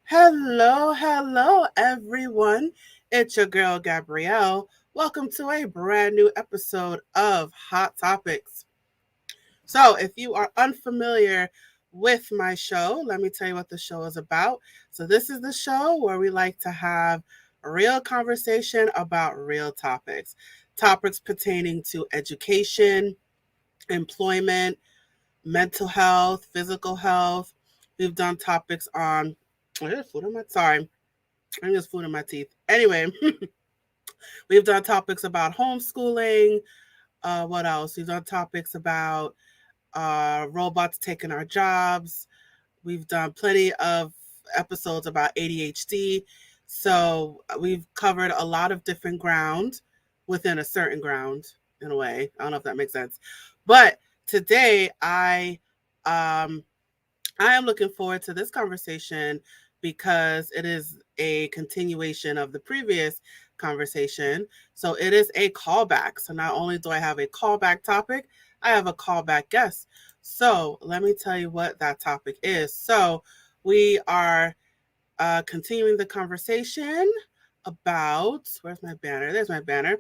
Hello, everyone. It's your girl, Gabrielle. Welcome to a brand new episode of Hot Topics. So, if you are unfamiliar with my show, let me tell you what the show is about. So, this is the show where we like to have a real conversation about real topics, topics pertaining to education, employment, mental health, physical health. We've done topics on, there's food on my, sorry, I'm just food in my teeth. Anyway, we've done topics about homeschooling. What else? We've done topics about robots taking our jobs. We've done plenty of episodes about ADHD. So we've covered a lot of different ground within a certain ground in a way. I don't know if that makes sense. But today um, I am looking forward to this conversation because it is a continuation of the previous conversation. So it is a callback. So not only do I have a callback topic, I have a callback guest. So let me tell you what that topic is. So we are continuing the conversation about, where's my banner? There's my banner.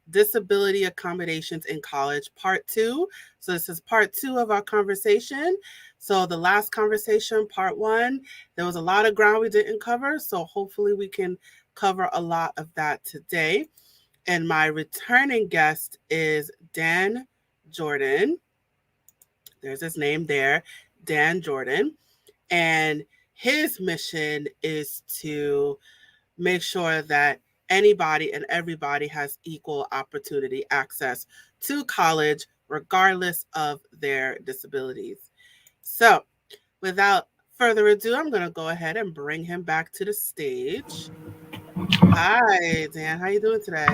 Disability accommodations in college, part two. So, this is part two of our conversation. So, the last conversation, part one, there was a lot of ground we didn't cover. So, hopefully, we can cover a lot of that today. And my returning guest is Dan Jordan. There's his name there, Dan Jordan. And his mission is to make sure that anybody and everybody has equal opportunity access to college, regardless of their disabilities. So, without further ado, I'm going to go ahead and bring him back to the stage. Hi, Dan. How you doing today?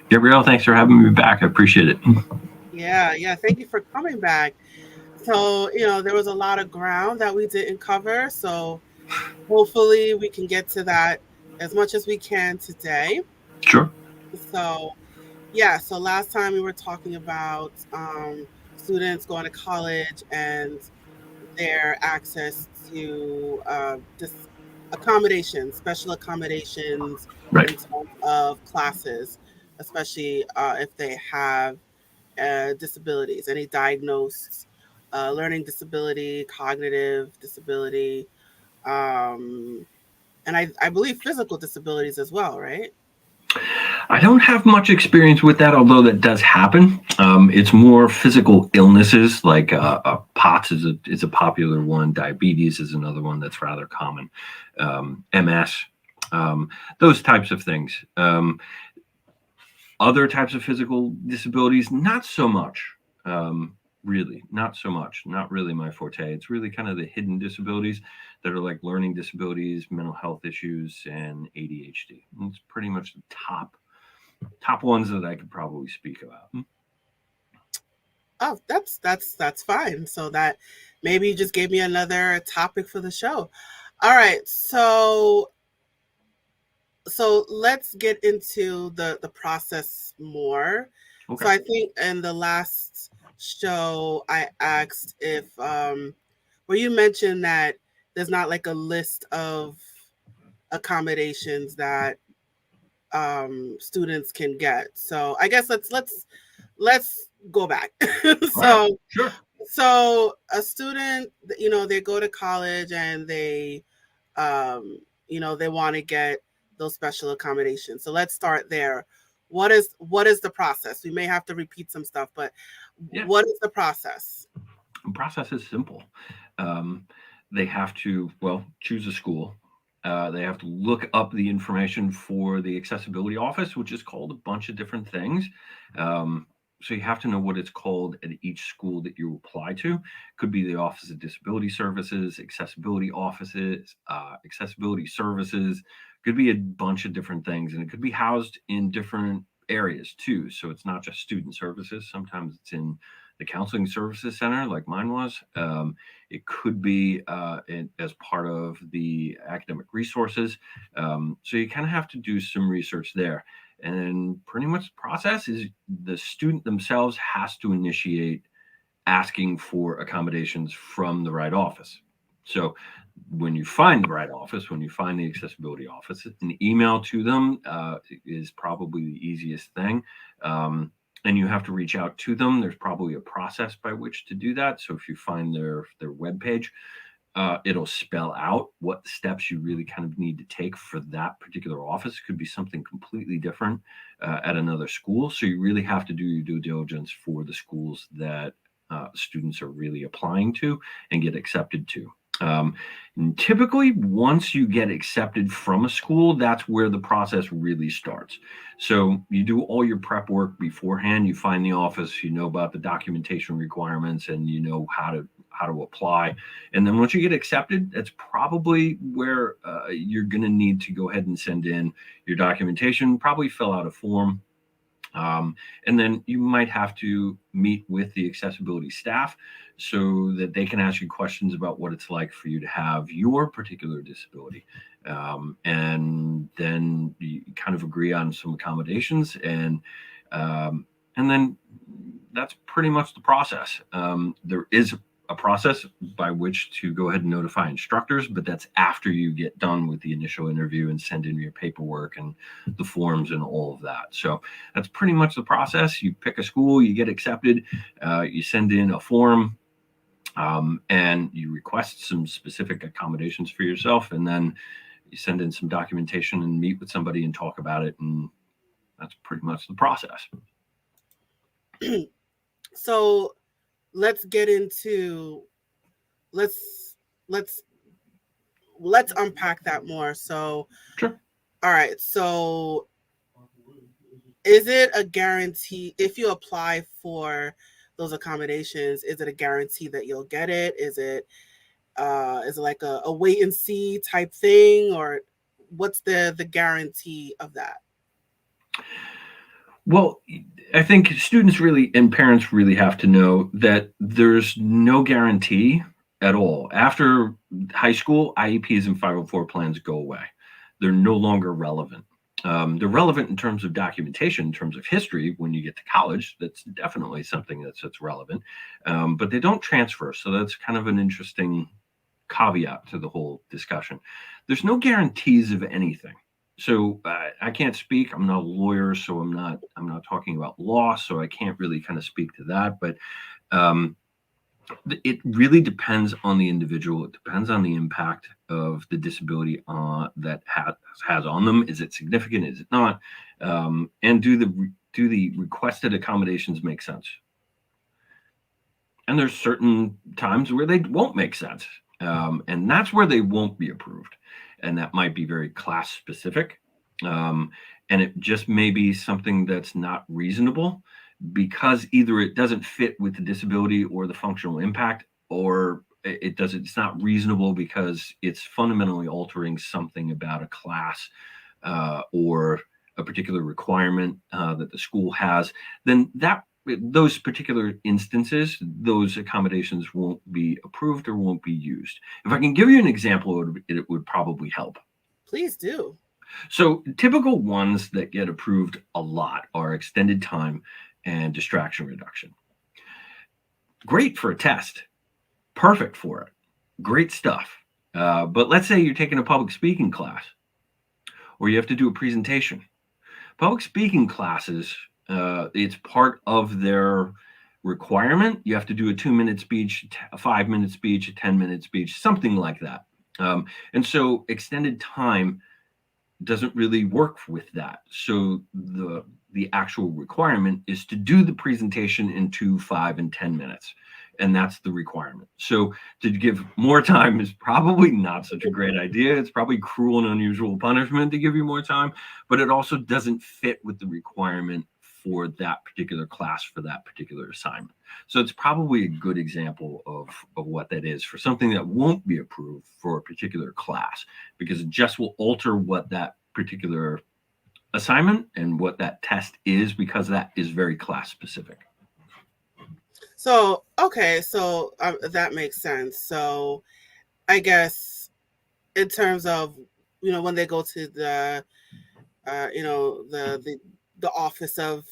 Gabrielle, thanks for having me back. I appreciate it. Yeah. Thank you for coming back. So, there was a lot of ground that we didn't cover. So, hopefully, we can get to that as much as we can today. Sure. So, yeah, so last time we were talking about students going to college and their access to accommodations, special accommodations Right. in terms of classes, especially if they have disabilities, any diagnosed learning disability, cognitive disability, um, and I believe physical disabilities as well, right? I don't have much experience with that, although that does happen. It's more physical illnesses like POTS is a popular one. Diabetes is another one that's rather common. MS, those types of things. Other types of physical disabilities, not so much. Really, not so much. Not really my forte. It's really kind of the hidden disabilities that are like learning disabilities, mental health issues, and ADHD. It's pretty much the top ones that I could probably speak about. Oh, that's fine. So that maybe you just gave me another topic for the show. All right. So let's get into the process more. Okay. So I think in the last show I asked if where you mentioned that there's not like a list of accommodations that students can get. So I guess let's go back. All right. so Sure. So a student, they go to college and they want to get those special accommodations. So let's start there. What is the process? We may have to repeat some stuff, but Yeah. what is the process? The process is simple. Um, they have to, well, choose a school. They have to look up the information for the accessibility office, which is called a bunch of different things. Um, so you have to know what it's called at each school that you apply to. Could be the Office of Disability Services, accessibility offices, accessibility services. Could be a bunch of different things, and it could be housed in different areas too. So it's not just student services. Sometimes it's in the counseling services center, like mine was. It could be as part of the academic resources. So you kind of have to do some research there. And then pretty much the process is the student themselves has to initiate asking for accommodations from the right office. So when you find the right office, when you find the accessibility office, an email to them is probably the easiest thing. Um, and you have to reach out to them. There's probably a process by which to do that. So if you find their webpage, it'll spell out what steps you really kind of need to take for that particular office. It could be something completely different at another school. So you really have to do your due diligence for the schools that students are really applying to and get accepted to. Um, and typically, once you get accepted from a school, that's where the process really starts. So you do all your prep work beforehand. You find the office, you know about the documentation requirements, and you know how to apply. And then once you get accepted, that's probably where you're going to need to go ahead and send in your documentation, probably fill out a form. And then you might have to meet with the accessibility staff so that they can ask you questions about what it's like for you to have your particular disability. And then you kind of agree on some accommodations, um, and then that's pretty much the process. There is a process by which to go ahead and notify instructors, but that's after you get done with the initial interview and send in your paperwork and the forms and all of that. So that's pretty much the process. You pick a school, you get accepted, you send in a form, and you request some specific accommodations for yourself, and then you send in some documentation and meet with somebody and talk about it, and that's pretty much the process. So let's get into let's let's let's unpack that more. So, Sure. all right. So, is it a guarantee if you apply for those accommodations? Is it a guarantee that you'll get it? Is it like a wait and see type thing, or what's the guarantee of that? Well, I think students really and parents really have to know that there's no guarantee at all. After high school, IEPs and 504 plans go away. They're no longer relevant. They're relevant in terms of documentation, in terms of history. When you get to college, that's definitely something that's relevant, but they don't transfer. So that's kind of an interesting caveat to the whole discussion. There's no guarantees of anything. So I can't speak. I'm not a lawyer, so I'm not talking about law, so I can't really kind of speak to that. But um, it really depends on the individual. It depends on the impact of the disability that has on them. Is it significant? Is it not? And do the requested accommodations make sense? And there's certain times where they won't make sense, and that's where they won't be approved, and that might be very class specific, um, and it just may be something that's not reasonable because either it doesn't fit with the disability or the functional impact, or it doesn't. It's not reasonable because it's fundamentally altering something about a class or a particular requirement that the school has. Then that those particular instances, those accommodations won't be approved or won't be used. If I can give you an example, it would probably help. Please do. So, typical ones that get approved a lot are extended time and distraction reduction. Great for a test, perfect for it, great stuff. But let's say you're taking a public speaking class or you have to do a presentation. Public speaking classes, it's part of their requirement. You have to do a 2 minute speech, a 5 minute speech, a 10 minute speech, something like that. And so extended time doesn't really work with that. So the actual requirement is to do the presentation in 2, 5, and 10 minutes. And that's the requirement. So to give more time is probably not such a great idea. It's probably cruel and unusual punishment to give you more time, but it also doesn't fit with the requirement for that particular class for that particular assignment. So it's probably a good example of what that is for something that won't be approved for a particular class because it just will alter what that particular assignment and what that test is because that is very class specific. So, okay, so that makes sense. So, I guess in terms of when they go to the office of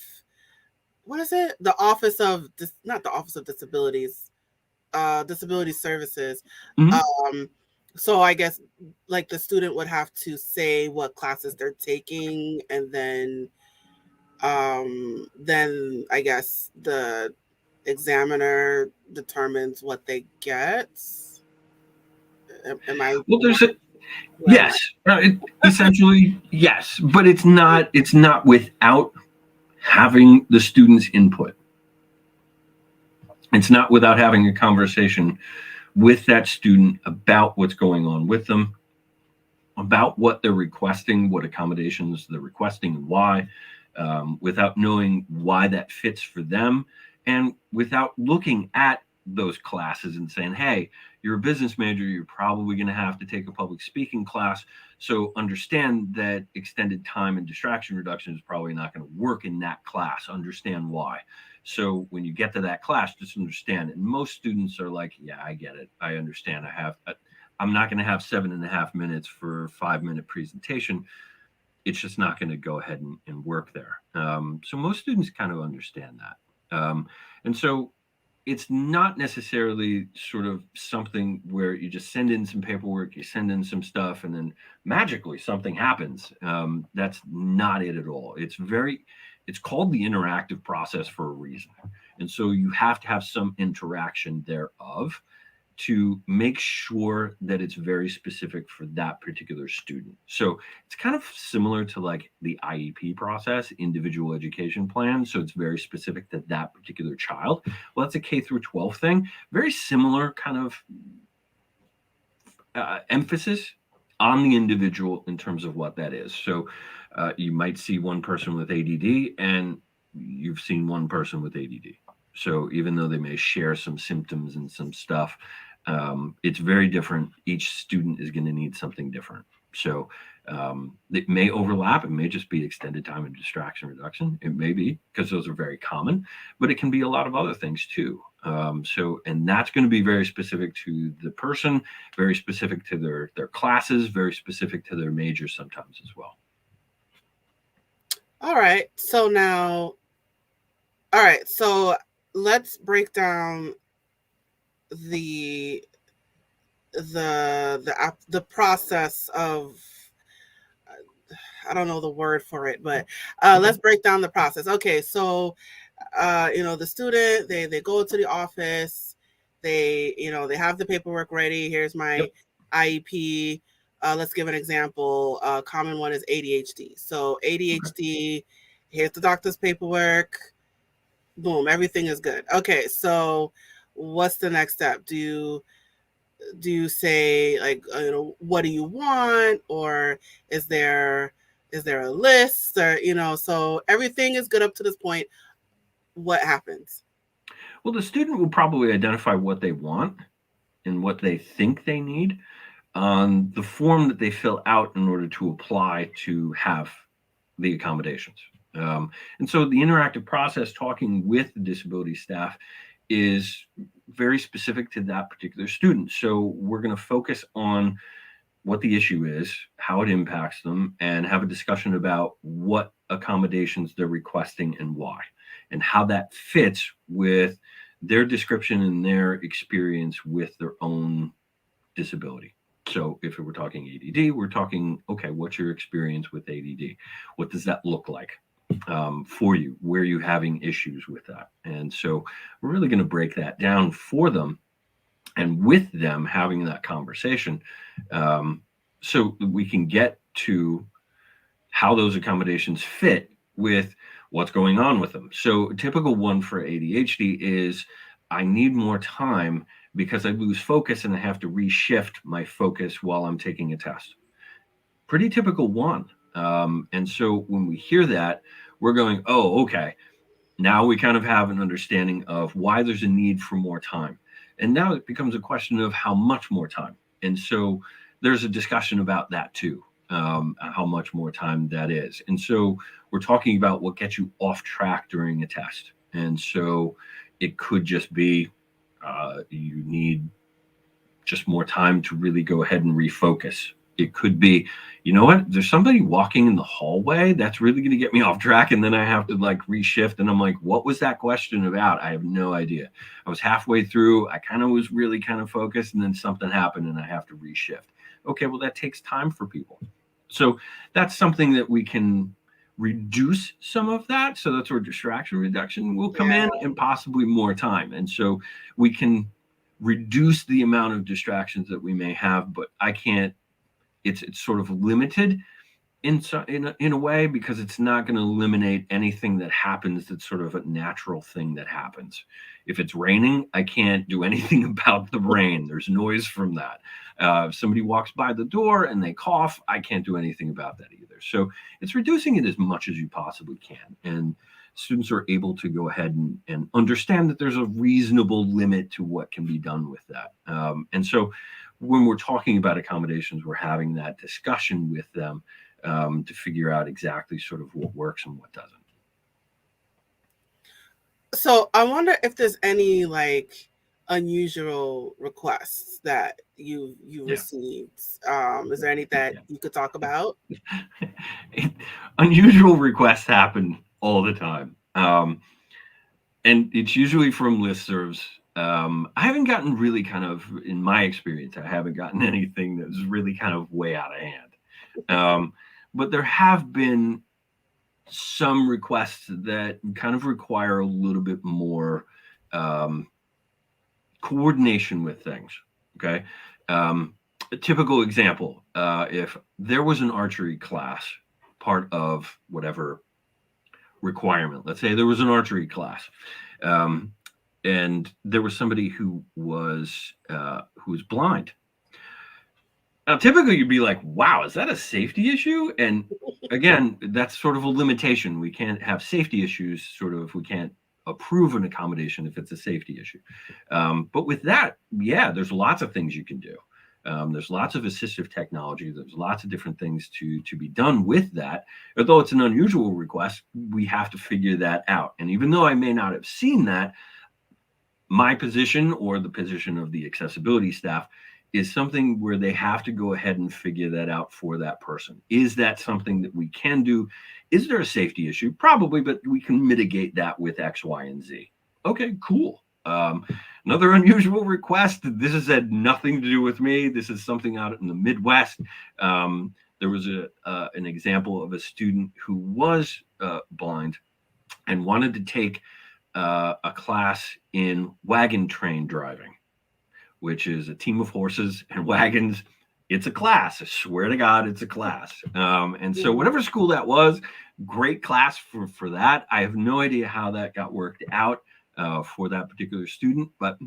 what is it? The office of not the office of disabilities. disability services. Mhm. Um, so I guess like the student would have to say what classes they're taking, and then I guess the examiner determines what they get. Am I Well, there's a where am I? yes, essentially yes, but it's not without having the student's input. It's not without having a conversation with that student about what's going on with them, about what they're requesting, what accommodations they're requesting, and why, without knowing why that fits for them, and without looking at those classes and saying, hey, you're a business major, you're probably going to have to take a public speaking class. So understand that extended time and distraction reduction is probably not going to work in that class. Understand why. So when you get to that class, just understand. And most students are like, yeah, I get it. I understand. I'm not going to have 7.5 minutes for a 5 minute presentation. It's just not going to go ahead and work there. So most students kind of understand that. And so it's not necessarily sort of something where you just send in some paperwork, you send in some stuff, and then magically something happens. That's not it at all. It's called the interactive process for a reason. And so you have to have some interaction thereof to make sure that it's very specific for that particular student. So it's kind of similar to like the IEP process, individual education plan. So it's very specific to that particular child. Well, that's a K through 12 thing. Very similar kind of emphasis on the individual in terms of what that is. So you might see one person with ADD and you've seen one person with ADD. So even though they may share some symptoms and some stuff, it's very different. Each student is going to need something different. So it may overlap. It may just be extended time and distraction reduction. It may be because those are very common, but it can be a lot of other things too. And that's going to be very specific to the person, very specific to their classes, very specific to their major sometimes as well. All right. So now, all right. So let's break down the the process of, I don't know the word for it, but Okay. let's break down the process. Okay, so the student, they go to the office, they have the paperwork ready. Here's my Yep. IEP. Let's give an example. A common one is ADHD. So Okay. ADHD, here's the doctor's paperwork. Boom, everything is good. Okay, so what's the next step? Do you say like, what do you want, or is there is there a list, or so everything is good up to this point. What happens? Well, the student will probably identify what they want and what they think they need on the form that they fill out in order to apply to have the accommodations. Um, and so the interactive process, talking with the disability staff, is very specific to that particular student. So we're going to focus on what the issue is, how it impacts them, and have a discussion about what accommodations they're requesting and why, and how that fits with their description and their experience with their own disability. So if we're talking ADD, we're talking, okay, what's your experience with ADD? What does that look like for you? Where are you having issues with that? And so we're really going to break that down for them and with them having that conversation, um, so we can get to how those accommodations fit with what's going on with them. So, a typical one for ADHD is I need more time because I lose focus and I have to reshift my focus while I'm taking a test. Pretty typical one. And so, when we hear that, we're going, oh, okay, now we kind of have an understanding of why there's a need for more time. And now it becomes a question of how much more time. And so there's a discussion about that too, how much more time that is. And so we're talking about what gets you off track during a test. And so it could just be you need just more time to really go ahead and refocus. It could be, you know what, there's somebody walking in the hallway that's really going to get me off track. And then I have to like reshift. And I'm like, what was that question about? I have no idea. I was halfway through. I kind of was really kind of focused. And then something happened and I have to reshift. Okay, well, that takes time for people. So that's something that we can reduce some of that. So that's where distraction reduction will come Yeah. in, and possibly more time. And so we can reduce the amount of distractions that we may have, but I can't, it's sort of limited in a way, because it's not going to eliminate anything that happens that's sort of a natural thing that happens. If it's raining, I can't do anything about the rain. There's noise from that. If somebody walks by the door and they cough, I can't do anything about that either. So it's reducing it as much as you possibly can. And students are able to go ahead and understand that there's a reasonable limit to what can be done with that. And so when we're talking about accommodations, we're having that discussion with them, to figure out exactly sort of what works and what doesn't. So I wonder if there's any like unusual requests that you Yeah. received. Is there any that you could talk about? Unusual requests happen all the time. And it's usually from listservs. I haven't gotten really kind of, in my experience, I haven't gotten anything that's really kind of way out of hand. But there have been some requests that kind of require a little bit more um, coordination with things. Okay. A typical example, if there was an archery class, part of whatever requirement, let's say there was an archery class, um, and there was somebody who was blind. Now, typically, you'd be like, "Wow, is that a safety issue?" And again, that's sort of a limitation. We can't have safety issues. Sort of, we can't approve an accommodation if it's a safety issue. But with that, yeah, there's lots of things you can do. There's lots of assistive technology. There's lots of different things to be done with that. Although it's an unusual request, we have to figure that out. And even though I may not have seen that, my position or the position of the accessibility staff is something where they have to go ahead and figure that out for that person. Is that something that we can do? Is there a safety issue? Probably, but we can mitigate that with X, Y, and Z. Okay, cool. Another unusual request. This has had nothing to do with me. This is something out in the Midwest. There was an example of a student who was blind and wanted to take a class in wagon train driving, which is a team of horses and wagons. It's a class. I swear to God, it's a class. And so, whatever school that was, great class for that. I have no idea how that got worked out for that particular student, but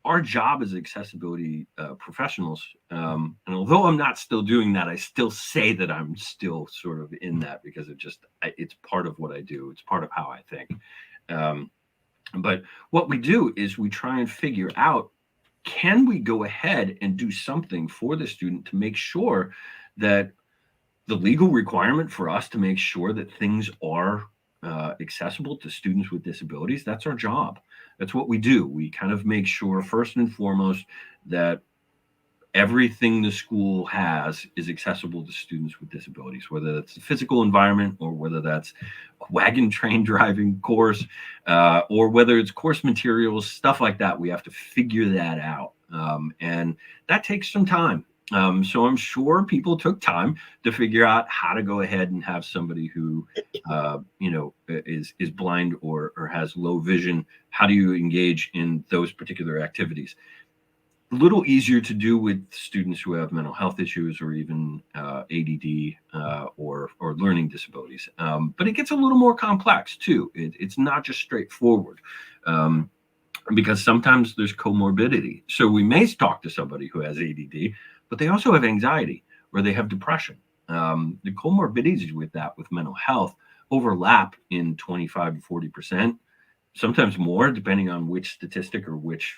our job as accessibility professionals, and although I'm not still doing that, I still say that I'm still sort of in that, because it's part of what I do. It's part of how I think. But what we do is we try and figure out, can we go ahead and do something for the student to make sure that the legal requirement for us to make sure that things are accessible to students with disabilities, that's our job. That's what we do. We kind of make sure, first and foremost, that everything the school has is accessible to students with disabilities, whether that's the physical environment or whether that's a wagon train driving course, or whether it's course materials, stuff like that. We have to figure that out. And that takes some time. So I'm sure people took time to figure out how to go ahead and have somebody who, is blind or has low vision. How do you engage in those particular activities? A little easier to do with students who have mental health issues or even ADD or learning disabilities. But it gets a little more complex too. It's not just straightforward, because sometimes there's comorbidity. So we may talk to somebody who has ADD, but they also have anxiety or they have depression. The comorbidities with that, with mental health, overlap in 25 to 40%. Sometimes more, depending on which statistic or which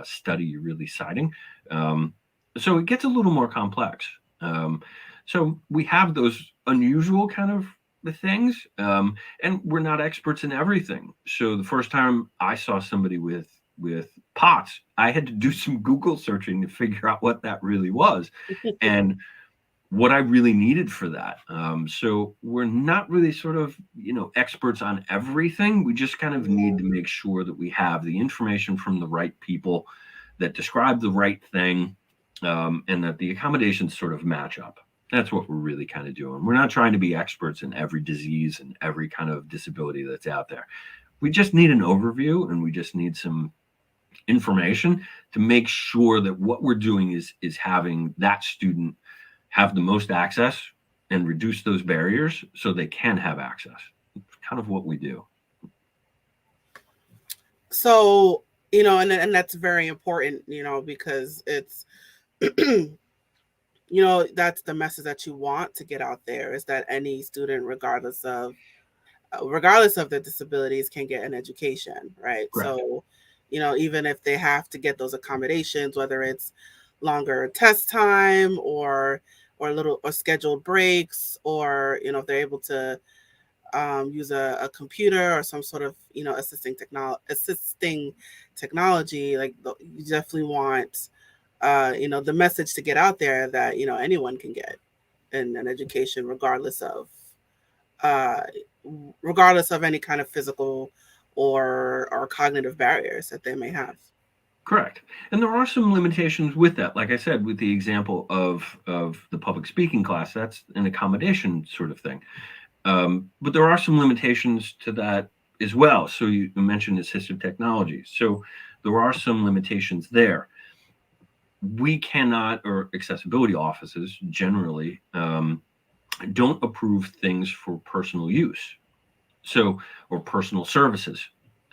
study you're really citing. So it gets a little more complex. So we have those unusual kind of things, and we're not experts in everything. So the first time I saw somebody with POTS, I had to do some Google searching to figure out what that really was. And what I really needed for that. So we're not really sort of, experts on everything. We just kind of need to Mhm. make sure that we have the information from the right people that describe the right thing, and that the accommodations sort of match up. That's what we're really kind of doing. We're not trying to be experts in every disease and every kind of disability that's out there. We just need an overview, and we just need some information to make sure that what we're doing is having that student have the most access and reduce those barriers so they can have access. It's kind of what we do. So, and that's very important, because it's that's the message that you want to get out there, is that any student, regardless of their disabilities, can get an education, right? Correct. So, even if they have to get those accommodations, whether it's longer test time or little or scheduled breaks, or if they're able to use a computer or some sort of assisting technology, like you definitely want the message to get out there that anyone can get an education uh, regardless of any kind of physical or cognitive barriers that they may have. Correct. And there are some limitations with that. Like I said, with the example of the public speaking class, that's an accommodation sort of thing. But there are some limitations to that as well. So you mentioned assistive technology. So there are some limitations there. We cannot, or accessibility offices generally, don't approve things for personal use. So, or personal services.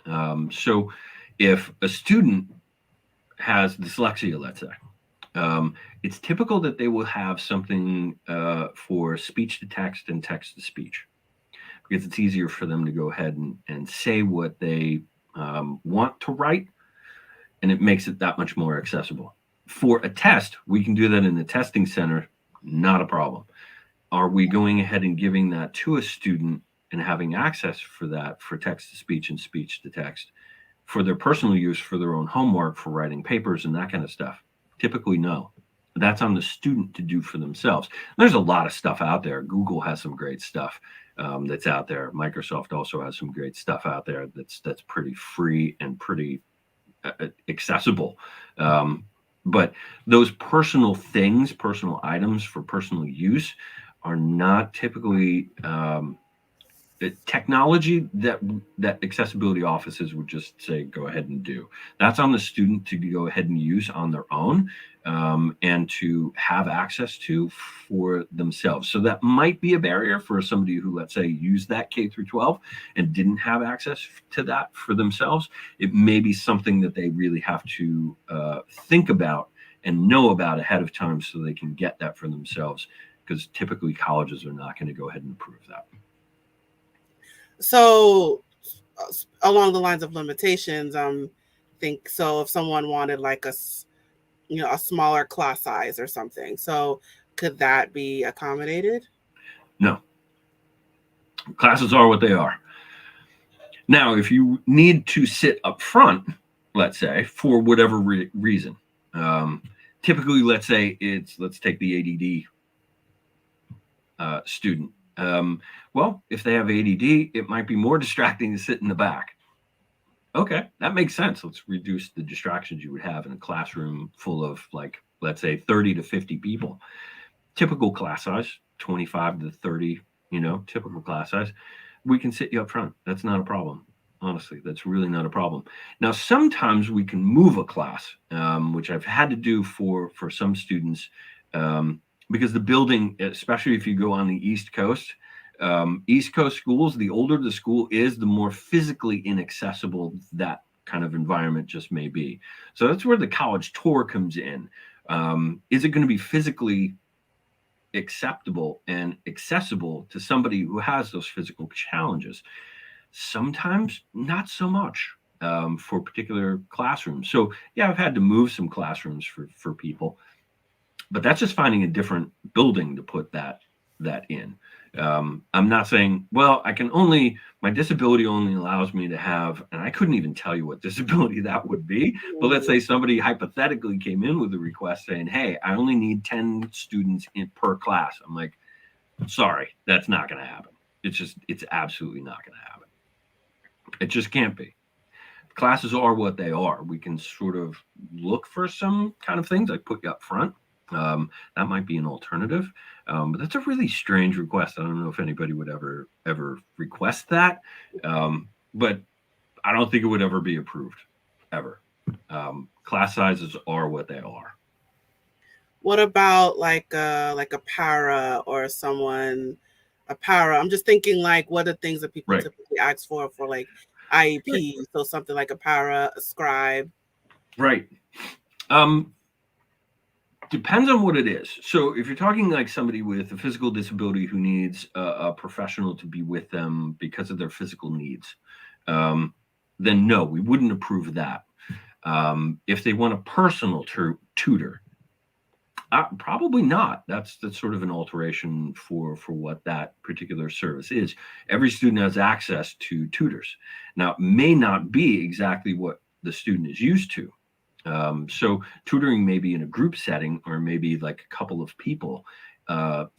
So if a student has dyslexia, let's say, it's typical that they will have something for speech to text and text to speech, because it's easier for them to go ahead and say what they want to write, and it makes it that much more accessible. For a test, we can do that in the testing center, not a problem. Are we going ahead and giving that to a student and having access for that for text to speech and speech to text for their personal use, for their own homework, for writing papers and that kind of stuff? Typically, no. That's on the student to do for themselves. There's a lot of stuff out there. Google has some great stuff that's out there. Microsoft also has some great stuff out there that's pretty free and pretty accessible. Um, but those personal things, personal items for personal use, are not typically technology that accessibility offices would just say go ahead and do. That's on the student to go ahead and use on their own, and to have access to for themselves. So that might be a barrier for somebody who, let's say, used that K through 12 and didn't have access to that for themselves. It may be something that they really have to think about and know about ahead of time so they can get that for themselves, because typically colleges are not going to go ahead and approve that. So, along the lines of limitations, think so. If someone wanted like a smaller class size or something, so could that be accommodated? No, classes are what they are. Now, if you need to sit up front, let's say, for whatever reason, um, typically, let's take the ADD student. Well, if they have ADD, it might be more distracting to sit in the back. Okay, that makes sense. Let's reduce the distractions you would have in a classroom full of, like, let's say 30 to 50 people. Typical class size, 25 to 30, typical class size. We can sit you up front. That's not a problem. Honestly, that's really not a problem. Now, sometimes we can move a class, which I've had to do for some students, because the building, especially if you go on the East Coast, East Coast schools, the older the school is, the more physically inaccessible that kind of environment just may be. So that's where the college tour comes in. Is it going to be physically acceptable and accessible to somebody who has those physical challenges? Sometimes not so much, for particular classrooms. So yeah, I've had to move some classrooms for people, but that's just finding a different building to put that in. I'm not saying, well, my disability only allows me to have, and I couldn't even tell you what disability that would be. But let's say somebody hypothetically came in with a request saying, hey, I only need 10 students per class. I'm like, sorry, that's not going to happen. It's absolutely not going to happen. It just can't be. Classes are what they are. We can sort of look for some kind of things like put you up front. That might be an alternative, but that's a really strange request. I don't know if anybody would ever request that, but I don't think it would ever be approved, ever. Class sizes are what they are. What about like a para or someone a para? I'm just thinking like what are things that people Right. typically ask for like Right. IEP? So something like a para, a scribe. Right. Um, Depends on what it is. So if you're talking like somebody with a physical disability who needs a professional to be with them because of their physical needs, um, then no, we wouldn't approve that. If they want a personal tutor, probably not. That's sort of an alteration for what that particular service is. Every student has access to tutors. Now, it may not be exactly what the student is used to. So tutoring may be in a group setting or maybe like a couple of people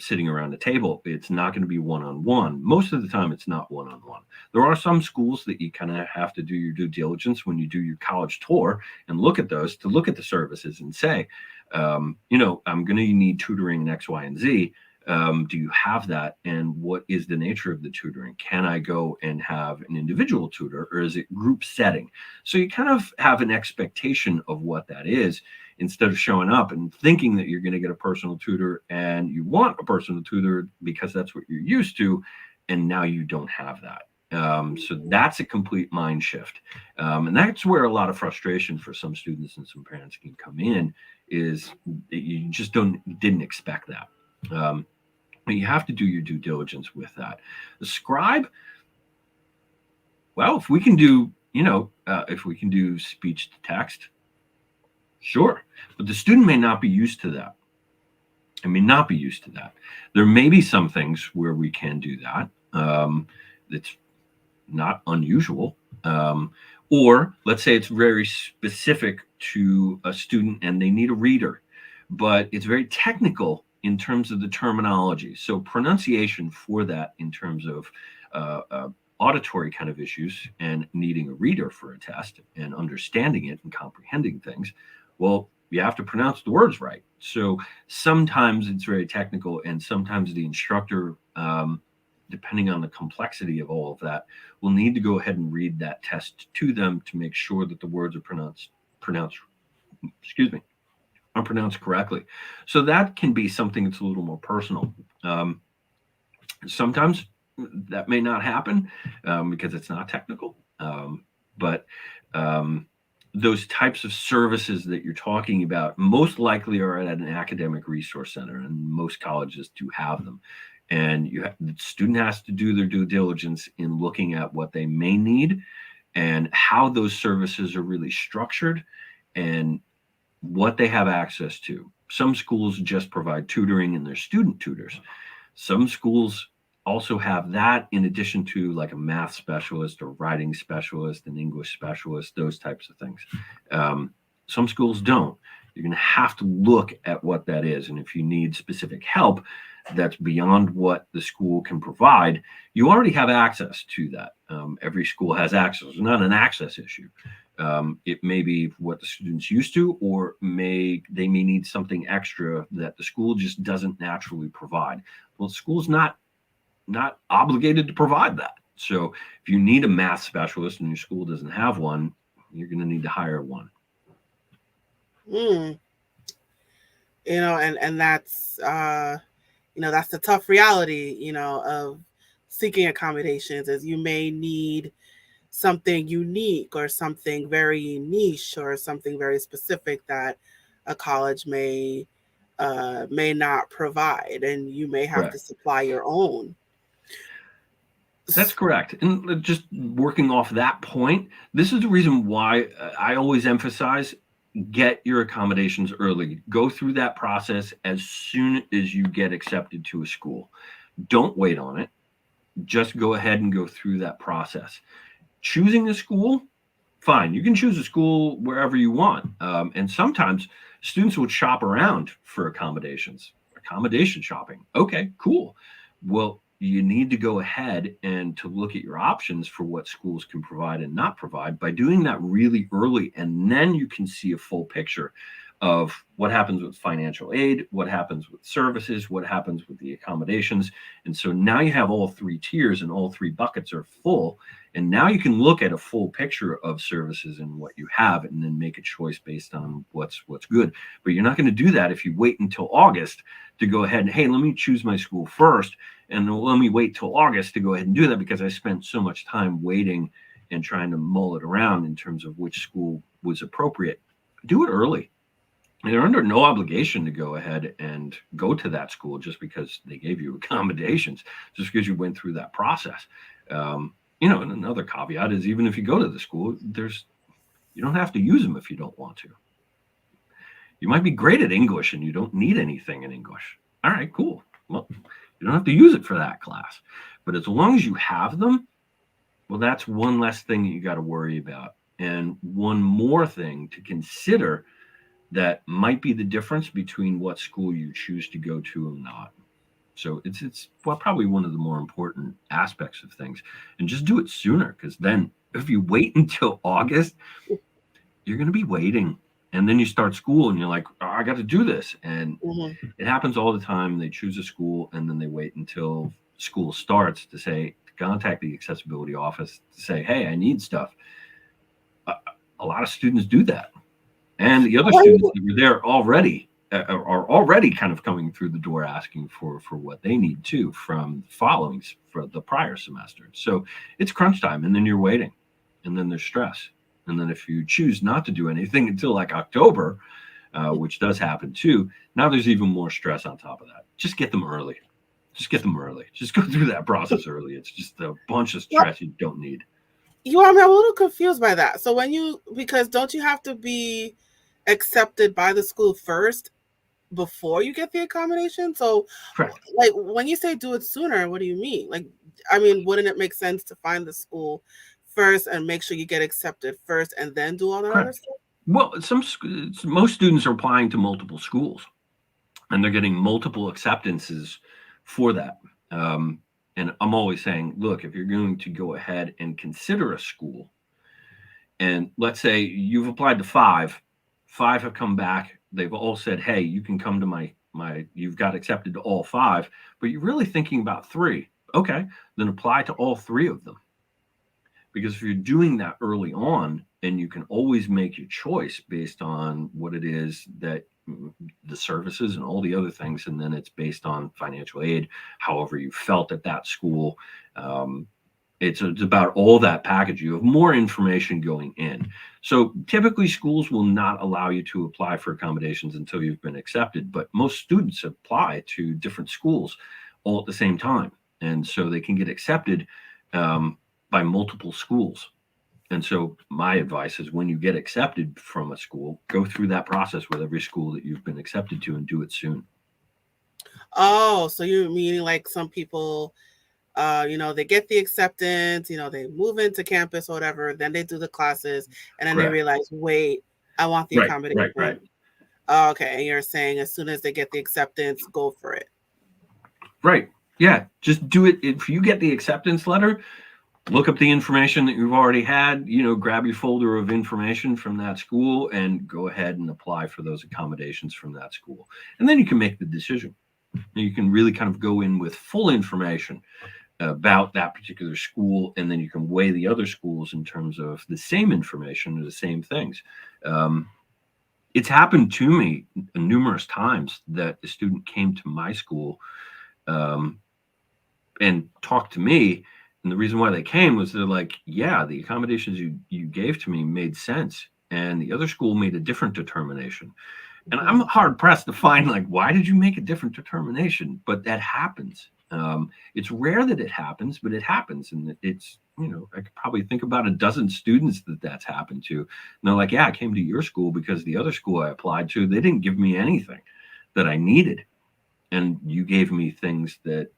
sitting around a table. It's not going to be one-on-one. Most of the time, it's not one-on-one. There are some schools that you kind of have to do your due diligence when you do your college tour and look at those to look at the services and say, I'm going to need tutoring in X, Y, and Z. Do you have that? And what is the nature of the tutoring? Can I go and have an individual tutor or is it group setting? So you kind of have an expectation of what that is instead of showing up and thinking that you're going to get a personal tutor and you want a personal tutor because that's what you're used to. And now you don't have that. So that's a complete mind shift. And that's where a lot of frustration for some students and some parents can come in is you just didn't expect that. But you have to do your due diligence with that. The scribe, well, if we can do, if we can do speech to text, sure. But the student may not be used to that. I may not be used to that. There may be some things where we can do that. That's not unusual. Or let's say it's very specific to a student and they need a reader, but it's very technical in terms of the terminology. So pronunciation for that in terms of auditory kind of issues and needing a reader for a test and understanding it and comprehending things, well, you have to pronounce the words right. So sometimes it's very technical and sometimes the instructor, depending on the complexity of all of that, will need to go ahead and read that test to them to make sure that the words are pronounced, excuse me, are pronounced correctly. So that can be something that's a little more personal. Sometimes that may not happen because it's not technical. But those types of services that you're talking about most likely are at an academic resource center, and most colleges do have them. And the student has to do their due diligence in looking at what they may need and how those services are really structured and what they have access to. Some schools just provide tutoring and their student tutors. Some schools also have that in addition to like a math specialist or writing specialist, an English specialist, those types of things. Some schools don't. You're going to have to look at what that is. And if you need specific help that's beyond what the school can provide, you already have access to that. Every school has access. It's not an access issue. It may be what the student's used to, or they may need something extra that the school just doesn't naturally provide. Well, the school's not obligated to provide that. So if you need a math specialist and your school doesn't have one, you're going to need to hire one. Mm. And that's that's the tough reality, of seeking accommodations, is you may need something unique or something very niche or something very specific that a college may not provide, and you may have to Correct. supply your own. That's correct. And just working off that point, this is the reason why I always emphasize get your accommodations early. Go through that process as soon as you get accepted to a school. Don't wait on it. Just go ahead and go through that process. Choosing a school, fine. You can choose a school wherever you want. And sometimes students would shop around for accommodations, accommodation shopping. Okay, cool. Well, you need to go ahead and to look at your options for what schools can provide and not provide by doing that really early. And then you can see a full picture of what happens with financial aid, what happens with services, what happens with the accommodations. And so now you have all three tiers and all three buckets are full. And now you can look at a full picture of services and what you have and then make a choice based on what's good. But you're not going to do that if you wait until August to go ahead and, hey, let me choose my school first. And let me wait till August to go ahead and do that because I spent so much time waiting and trying to mull it around in terms of which school was appropriate. Do it early. They're under no obligation to go ahead and go to that school just because they gave you accommodations, just because you went through that process. And another caveat is even if you go to the school, you don't have to use them if you don't want to. You might be great at English and you don't need anything in English. All right, cool. Well, you don't have to use it for that class. But as long as you have them, well, that's one less thing that you got to worry about. And one more thing to consider that might be the difference between what school you choose to go to and not. So it's probably one of the more important aspects of things. And just do it sooner, because then if you wait until August, you're going to be waiting. And then you start school and you're like, oh, I got to do this. And it happens all the time. They choose a school and then they wait until school starts to contact the accessibility office to say, hey, I need stuff. A lot of students do that. And the other students that were there already are already kind of coming through the door asking for what they need too from followings for the prior semester. So it's crunch time, and then you're waiting, and then there's stress. And then if you choose not to do anything until like October, which does happen too, now there's even more stress on top of that. Just get them early. Just get them early. Just go through that process early. It's just a bunch of stress you don't need. I'm a little confused by that. So because don't you have to be accepted by the school first before you get the accommodation? So Correct. like when you say do it sooner, what do you mean? Like, I mean, wouldn't it make sense to find the school first and make sure you get accepted first and then do all that other Correct. stuff? Well, most students are applying to multiple schools, and they're getting multiple acceptances for that. And I'm always saying, look, if you're going to go ahead and consider a school, and let's say you've applied to five have come back, they've all said, hey, you can come to my you've got accepted to all five, but you're really thinking about three. Okay, then apply to all three of them. Because if you're doing that early on, and you can always make your choice based on what it is that the services and all the other things, and then it's based on financial aid, however you felt at that school. It's about all that package. You have more information going in. So typically schools will not allow you to apply for accommodations until you've been accepted, but most students apply to different schools all at the same time. And so they can get accepted by multiple schools. And so my advice is when you get accepted from a school, go through that process with every school that you've been accepted to and do it soon. Oh, so you're meaning like some people, they get the acceptance, they move into campus or whatever, then they do the classes, and then they Correct. realize, wait, I want the accommodation. Right. Oh, okay, and you're saying as soon as they get the acceptance, go for it. Right. Yeah. Just do it. If you get the acceptance letter, look up the information that you've already had, grab your folder of information from that school and go ahead and apply for those accommodations from that school. And then you can make the decision. You can really kind of go in with full information about that particular school, and then you can weigh the other schools in terms of the same information or the same things. It's happened to me numerous times that a student came to my school and talked to me. And the reason why they came was they're like, yeah, the accommodations you gave to me made sense. And the other school made a different determination. And I'm hard pressed to find, like, why did you make a different determination? But that happens. It's rare that it happens, but it happens. And it's, I could probably think about a dozen students that's happened to. And they're like, yeah, I came to your school because the other school I applied to, they didn't give me anything that I needed. and you gave me things that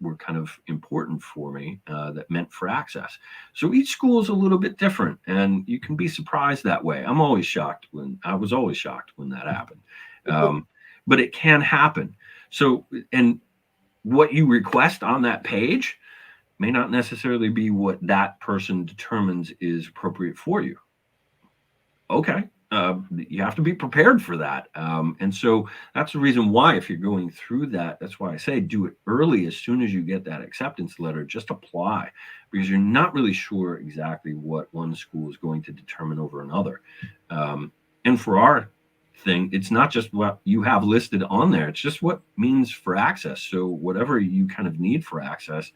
were kind of important for me, that meant for access. So each school is a little bit different, and you can be surprised that way. I was always shocked when that happened. um, but it can happen. So, and what you request on that page may not necessarily be what that person determines is appropriate for you. Okay. You have to be prepared for that. And so that's the reason why, if you're going through that, that's why I say do it early. As soon as you get that acceptance letter, just apply, because you're not really sure exactly what one school is going to determine over another. And for our thing, it's not just what you have listed on there, it's just what means for access. So whatever you kind of need for access,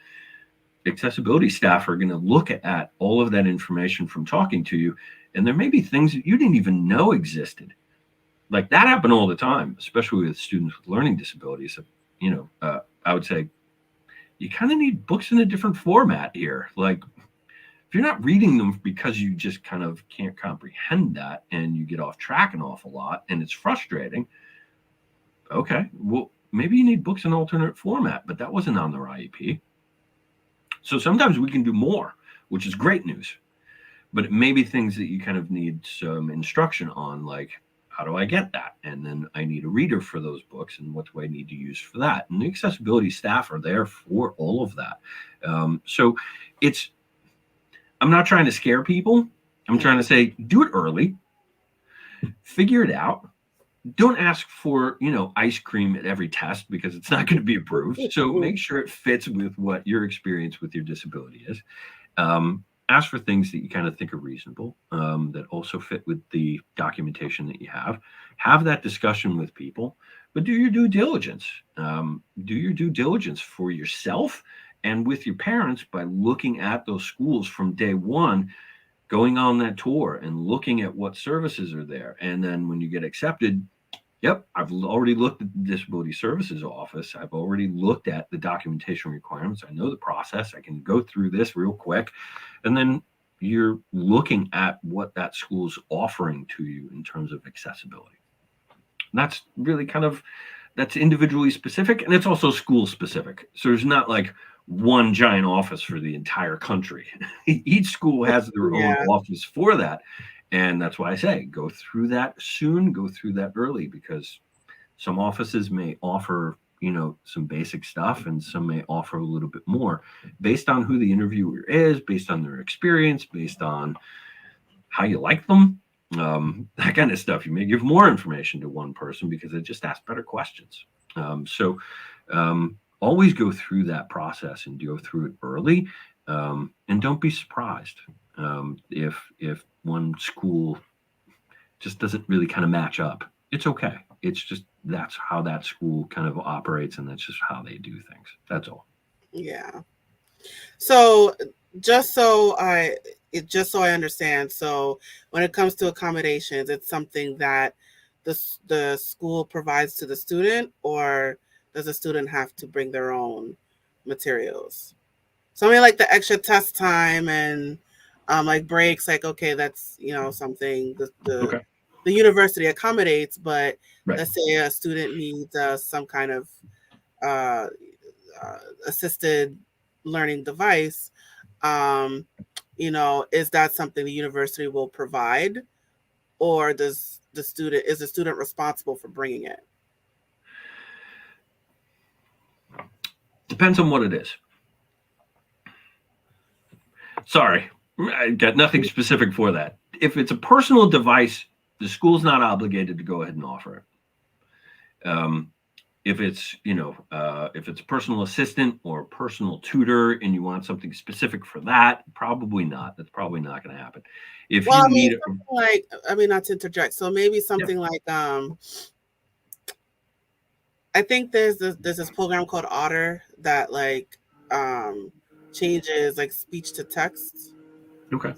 accessibility staff are going to look at all of that information from talking to you, and there may be things that you didn't even know existed. Like that happen all the time, especially with students with learning disabilities. I would say you kind of need books in a different format here. Like if you're not reading them because you just kind of can't comprehend that and you get off track an awful lot and it's frustrating, okay, well, maybe you need books in alternate format, but that wasn't on their IEP. So sometimes we can do more, which is great news. But it may be things that you kind of need some instruction on, like how do I get that? And then I need a reader for those books, and what do I need to use for that? And the accessibility staff are there for all of that. So it's, I'm not trying to scare people. I'm trying to say, do it early, figure it out. Don't ask for, ice cream at every test because it's not going to be approved. So make sure it fits with what your experience with your disability is. Ask for things that you kind of think are reasonable, that also fit with the documentation that you have. Have that discussion with people, but do your due diligence. Do your due diligence for yourself and with your parents by looking at those schools from day one, going on that tour and looking at what services are there. And then when you get accepted, yep, I've already looked at the Disability Services Office. I've already looked at the documentation requirements. I know the process. I can go through this real quick. And then you're looking at what that school's offering to you in terms of accessibility. And that's really kind of, that's individually specific, and it's also school specific. So there's not like one giant office for the entire country. Each school has their own Yeah. office for that. And that's why I say go through that soon, go through that early, because some offices may offer, some basic stuff, and some may offer a little bit more based on who the interviewer is, based on their experience, based on how you like them, that kind of stuff. You may give more information to one person because they just ask better questions. So always go through that process and go through it early, and don't be surprised if one school just doesn't really kind of match up. It's okay. It's just that's how that school kind of operates, and that's just how they do things. That's all. Yeah. So just so I just so I understand, so when it comes to accommodations, it's something that the school provides to the student, or does the student have to bring their own materials? So I mean, like the extra test time and like breaks, like okay, that's something Okay. the university accommodates, but Right. let's say a student needs some kind of uh, assisted learning device, um, is that something the university will provide, or does the student responsible for bringing it? Depends on what it is. Sorry, I got nothing specific for that. If it's a personal device, the school's not obligated to go ahead and offer it. If it's if it's a personal assistant or a personal tutor and you want something specific for that, probably not. That's probably not going to happen. If Well, you I mean, need it, something like, I mean, not to interject. So maybe yeah. something like, I think there's this program called Otter that um, changes like speech to text. Okay.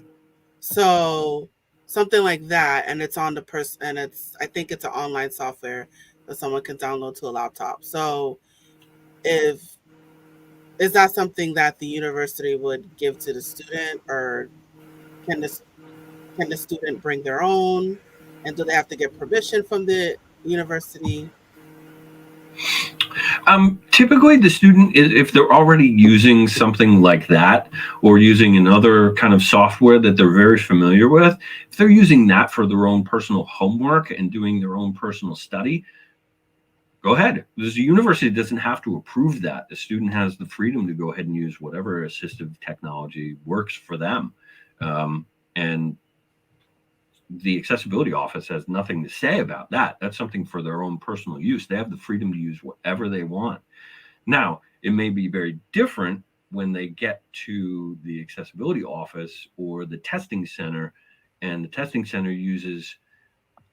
So something like that, and it's on the person, and I think it's an online software that someone can download to a laptop. So if is that something that the university would give to the student, or can this can the student bring their own, and do they have to get permission from the university? Typically, the student is if they're already using something like that or using another kind of software that they're very familiar with, if they're using that for their own personal homework and doing their own personal study, go ahead. The university doesn't have to approve that. The student has the freedom to go ahead and use whatever assistive technology works for them. And the accessibility office has nothing to say about that. That's something for their own personal use. They have the freedom to use whatever they want. Now, it may be very different when they get to the accessibility office or the testing center, and the testing center uses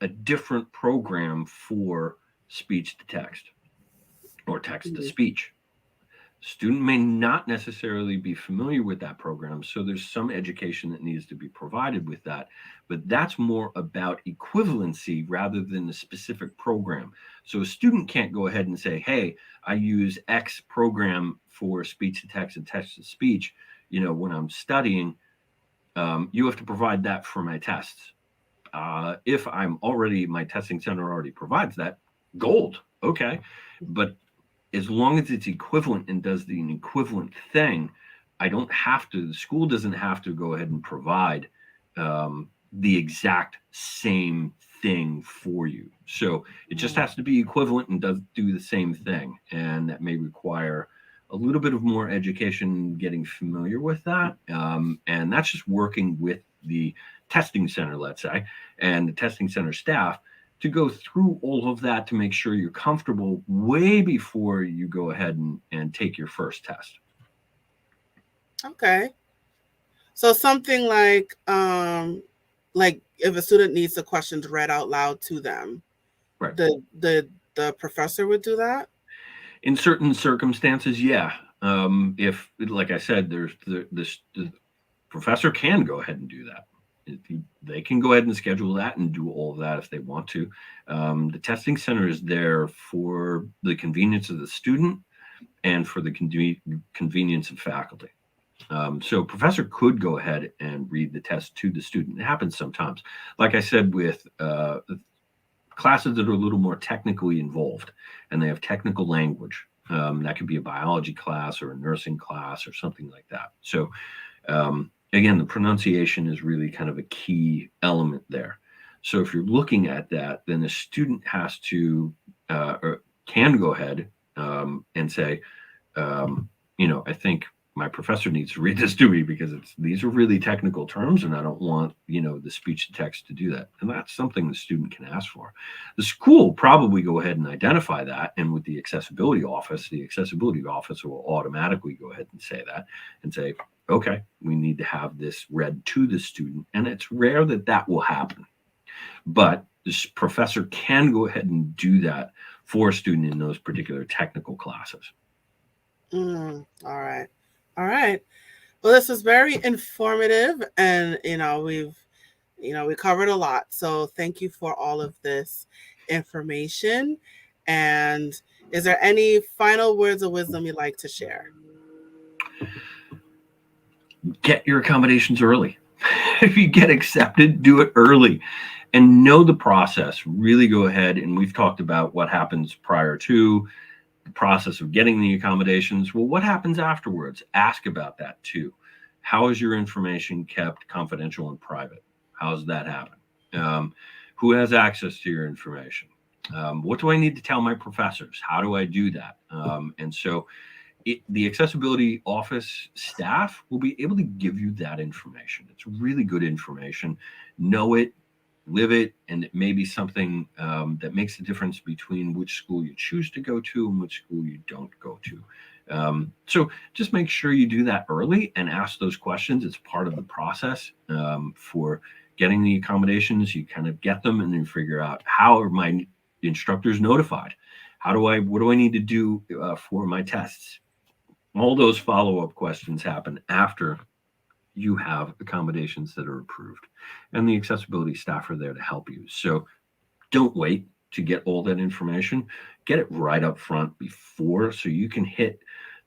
a different program for speech to text or text to Mhm. speech. Student may not necessarily be familiar with that program, so there's some education that needs to be provided with that. But that's more about equivalency rather than a specific program. So a student can't go ahead and say, hey, I use X program for speech to text and text to speech, when I'm studying. You have to provide that for my tests. If my testing center already provides that, gold, okay. But as long as it's equivalent and does an equivalent thing, the school doesn't have to go ahead and provide the exact same thing for you. So it just Mm. has to be equivalent and does do the same thing. And that may require a little bit of more education getting familiar with that. And that's just working with the testing center, let's say, and the testing center staff to go through all of that to make sure you're comfortable way before you go ahead and take your first test. Okay. So something like if a student needs the questions read out loud to them, Right. the professor would do that? In certain circumstances, yeah. If, like I said, the professor can go ahead and do that. They can go ahead and schedule that and do all of that if they want to. The testing center is there for the convenience of the student and for the convenience of faculty. So professor could go ahead and read the test to the student. It happens sometimes. Like I said, with classes that are a little more technically involved and they have technical language. That could be a biology class or a nursing class or something like that. So again, the pronunciation is really kind of a key element there. So if you're looking at that, then the student has to or can go ahead and say, I think my professor needs to read this to me because these are really technical terms and I don't want, the speech to text to do that. And that's something the student can ask for. The school will probably go ahead and identify that. And with the accessibility office will automatically go ahead and say that and say, okay, we need to have this read to the student. And it's rare that that will happen. But this professor can go ahead and do that for a student in those particular technical classes. All right. All right. Well, this was very informative, and we covered a lot. So thank you for all of this information. And is there any final words of wisdom you'd like to share? Get your accommodations early. If you get accepted, do it early and know the process. Really go ahead. And we've talked about what happens prior to the process of getting the accommodations. Well, what happens afterwards? Ask about that too. How is your information kept confidential and private? How does that happen? Who has access to your information? What do I need to tell my professors? How do I do that? And so the accessibility office staff will be able to give you that information. It's really good information. Know it, live it, and it may be something that makes a difference between which school you choose to go to and which school you don't go to. So just make sure you do that early and ask those questions. It's part of the process for getting the accommodations. You kind of get them and then figure out how are my instructors notified? What do I need to do for my tests? All those follow-up questions happen after you have accommodations that are approved, and the accessibility staff are there to help you. So don't wait to get all that information. Get it right up front before, so you can hit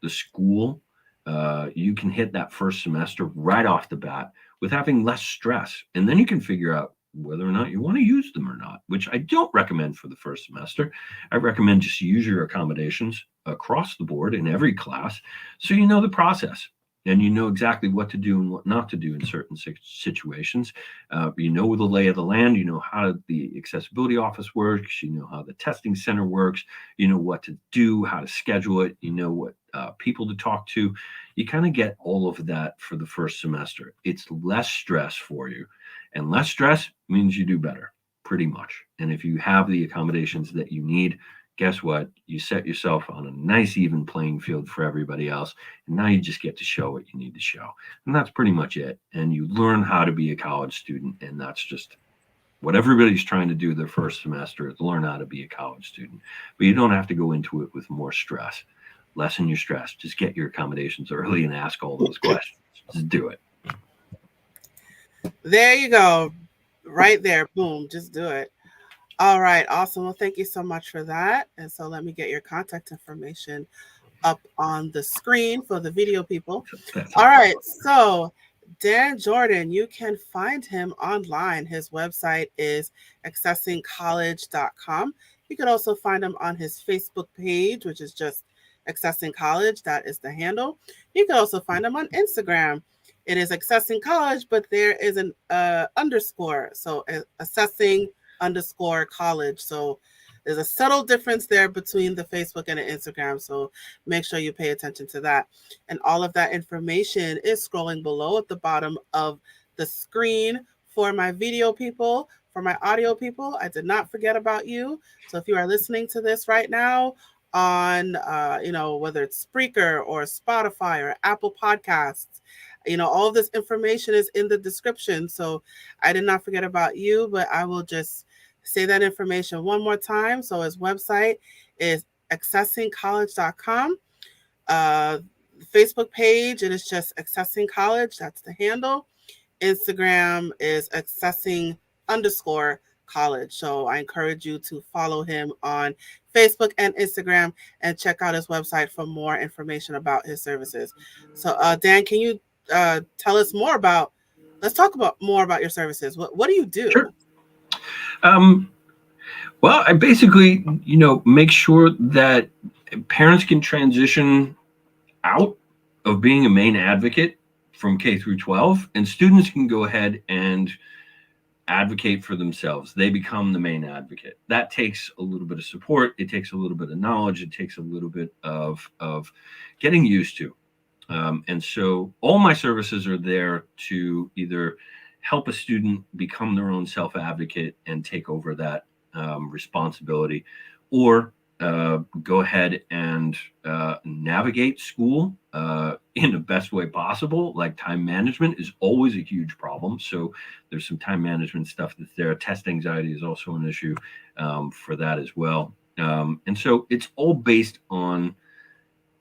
the school. You can hit that first semester right off the bat with having less stress, and then you can figure out whether or not you want to use them or not, which I don't recommend for the first semester. I recommend just use your accommodations across the board in every class so you know the process and you know exactly what to do and what not to do in certain situations. You know the lay of the land, you know how the accessibility office works, you know how the testing center works, you know what to do, how to schedule it, you know what people to talk to. You kind of get all of that for the first semester. It's less stress for you, and less stress means you do better, pretty much. And if you have the accommodations that you need, guess what? You set yourself on a nice, even playing field for everybody else. And now you just get to show what you need to show. And that's pretty much it. And you learn how to be a college student. And that's just what everybody's trying to do their first semester is learn how to be a college student. But you don't have to go into it with more stress. Lessen your stress. Just get your accommodations early and ask all those questions. Just do it. There you go. Right there. Boom. Just do it. All right. Awesome. Well, thank you so much for that. And so let me get your contact information up on the screen for the video people. All right. So, Dan Jordan, you can find him online. His website is accessingcollege.com. You can also find him on his Facebook page, which is just Accessing College. That is the handle. You can also find him on Instagram. It is Accessing College, but there is an underscore. So, assessing underscore college. So, there's a subtle difference there between the Facebook and the Instagram. So make sure you pay attention to that. And all of that information is scrolling below at the bottom of the screen for my video people, for my audio people. I did not forget about you. So if you are listening to this right now on, whether it's Spreaker or Spotify or Apple Podcasts, all of this information is in the description. So I did not forget about you, but I will just say that information one more time. So his website is accessingcollege.com. Facebook page, it is just Accessing College. That's the handle. Instagram is accessing underscore college. So I encourage you to follow him on Facebook and Instagram and check out his website for more information about his services. So Dan, can you tell us more about, let's talk about more about your services. What do you do? Sure. Um, well, I basically, make sure that parents can transition out of being a main advocate from K through 12, and students can go ahead and advocate for themselves. They become the main advocate. That takes a little bit of support. It takes a little bit of knowledge. It takes a little bit of getting used to. And so all my services are there to either help a student become their own self-advocate and take over that responsibility, or go ahead and navigate school in the best way possible. Like time management is always a huge problem. So there's some time management stuff that's there. Test anxiety is also an issue for that as well. And so it's all based on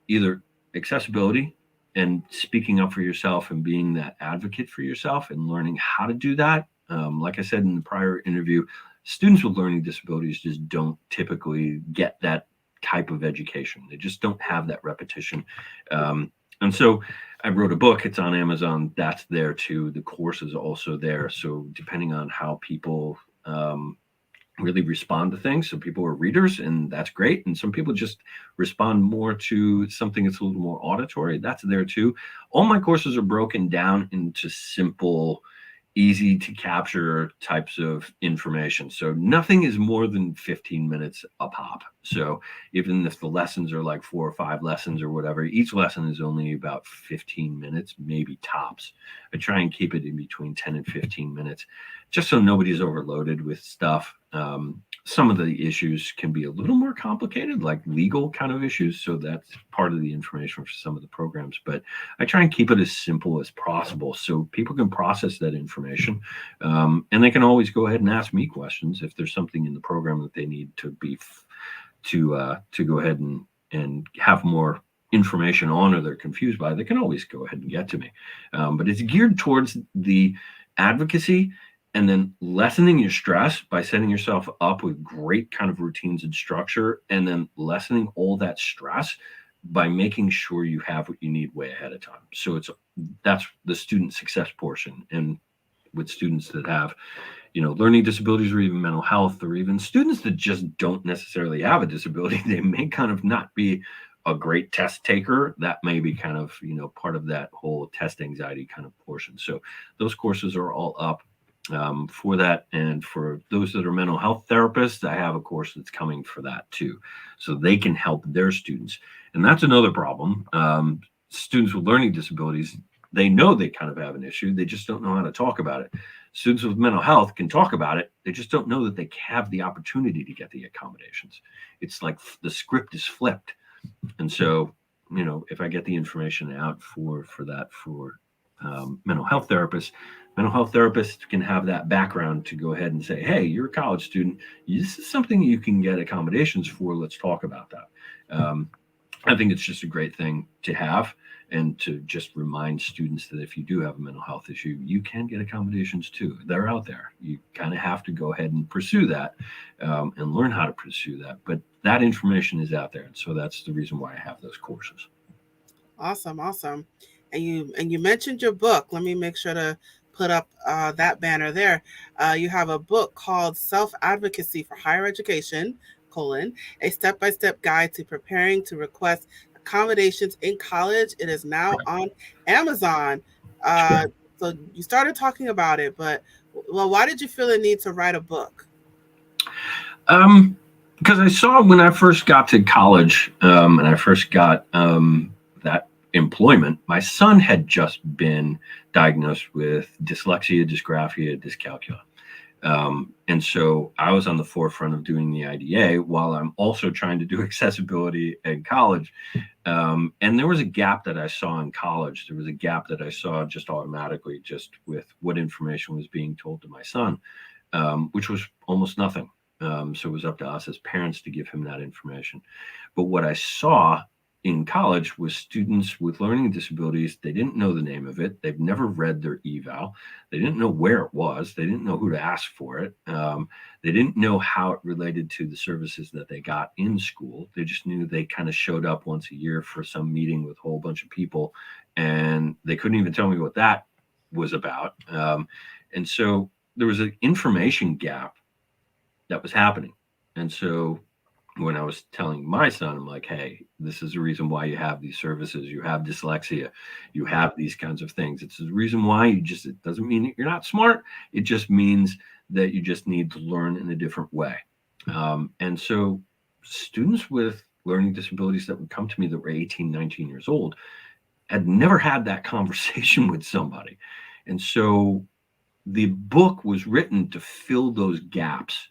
either accessibility and speaking up for yourself and being that advocate for yourself and learning how to do that. Like I said in the prior interview, students with learning disabilities just don't typically get that type of education. They just don't have that repetition. And so I wrote a book. It's on Amazon. That's there too. The course is also there. So depending on how people really respond to things. Some people are readers, and that's great. And some people just respond more to something that's a little more auditory. That's there too. All my courses are broken down into simple, easy to capture types of information. So nothing is more than 15 minutes a pop. So even if the lessons are like 4 or 5 lessons or whatever, each lesson is only about 15 minutes, maybe tops. I try and keep it in between 10 and 15 minutes, just so nobody's overloaded with stuff. Some of the issues can be a little more complicated, like legal kind of issues. So that's part of the information for some of the programs. But I try and keep it as simple as possible so people can process that information. And they can always go ahead and ask me questions if there's something in the program that they need to be to go ahead and have more information on, or they're confused by. They can always go ahead and get to me. But it's geared towards the advocacy and then lessening your stress by setting yourself up with great kind of routines and structure, and then lessening all that stress by making sure you have what you need way ahead of time. So that's the student success portion. And with students that have learning disabilities or even mental health, or even students that just don't necessarily have a disability. They may kind of not be a great test taker. That may be kind of, part of that whole test anxiety kind of portion. So those courses are all up for that. And for those that are mental health therapists, I have a course that's coming for that too. So they can help their students. And that's another problem. Students with learning disabilities, they know they kind of have an issue. They just don't know how to talk about it. Students with mental health can talk about it. They just don't know that they have the opportunity to get the accommodations. It's like the script is flipped. And so, if I get the information out for that for mental health therapists can have that background to go ahead and say, hey, you're a college student. This is something you can get accommodations for. Let's talk about that. I think it's just a great thing to have, and to just remind students that if you do have a mental health issue, you can get accommodations too. They're out there. You kind of have to go ahead and pursue that, and learn how to pursue that. But that information is out there, and so that's the reason why I have those courses. Awesome, awesome. And you mentioned your book. Let me make sure to put up that banner there. You have a book called Self Advocacy for Higher Education: colon, a step-by-step guide to preparing to request accommodations in college. It is now Correct. on Amazon. Sure. Uh, so you started talking about it, but well, why did you feel the need to write a book? Um, because I saw when I first got to college, and I first got that employment, my son had just been diagnosed with dyslexia, dysgraphia, dyscalculia. And so I was on the forefront of doing the IDA while I'm also trying to do accessibility in college. And there was a gap that I saw in college. There was a gap that I saw just automatically, just with what information was being told to my son, which was almost nothing. So it was up to us as parents to give him that information. But what I saw in college was students with learning disabilities. They didn't know the name of it. They've never read their eval. They didn't know where it was. They didn't know who to ask for it. They didn't know how it related to the services that they got in school. They just knew they kind of showed up once a year for some meeting with a whole bunch of people, and they couldn't even tell me what that was about. And so there was an information gap that was happening. And so when I was telling my son, I'm like, hey, this is the reason why you have these services. You have dyslexia, you have these kinds of things. It's the reason why it doesn't mean that you're not smart. It just means that you just need to learn in a different way. And so students with learning disabilities that would come to me that were 18, 19 years old had never had that conversation with somebody. And so the book was written to fill those gaps,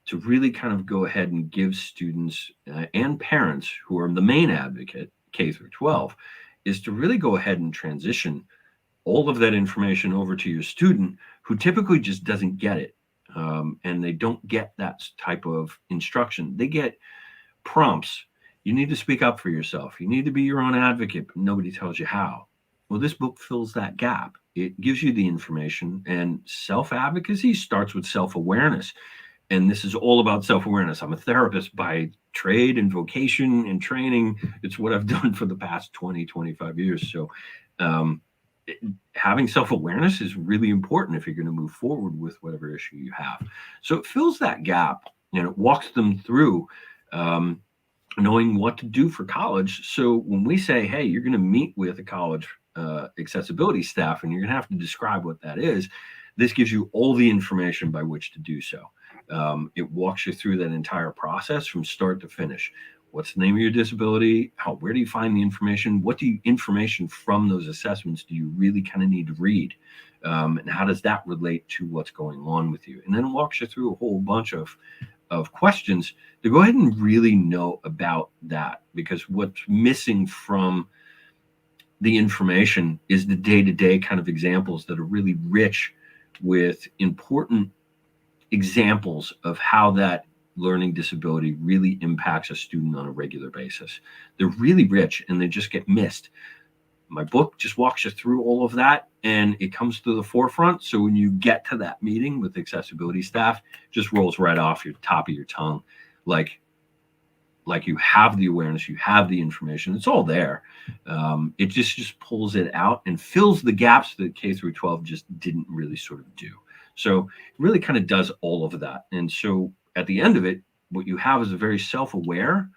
to really kind of go ahead and give students and parents, who are the main advocate, K through 12, is to really go ahead and transition all of that information over to your student who typically just doesn't get it. And they don't get that type of instruction. They get prompts. You need to speak up for yourself. You need to be your own advocate, but nobody tells you how. Well, this book fills that gap. It gives you the information, and self advocacy starts with self awareness. And this is all about self-awareness. I'm a therapist by trade and vocation and training. It's what I've done for the past 20, 25 years. So um, having self-awareness is really important if you're going to move forward with whatever issue you have. So it fills that gap, and it walks them through um, knowing what to do for college. So when we say, hey, you're going to meet with a college accessibility staff, and you're going to have to describe what that is, this gives you all the information by which to do so. It walks you through that entire process from start to finish. What's the name of your disability? Where do you find the information? What information from those assessments do you really kind of need to read? And how does that relate to what's going on with you? And then it walks you through a whole bunch of questions to go ahead and really know about that, because what's missing from the information is the day-to-day kind of examples that are really rich with important examples of how that learning disability really impacts a student on a regular basis. They're really rich, and they just get missed. My book just walks you through all of that, and it comes to the forefront. So when you get to that meeting with accessibility staff, it just rolls right off your top of your tongue, like you have the awareness, you have the information, it's all there. It just pulls it out and fills the gaps that K through 12 just didn't really sort of do. So it really kind of does all of that. And so at the end of it, what you have is a very self aware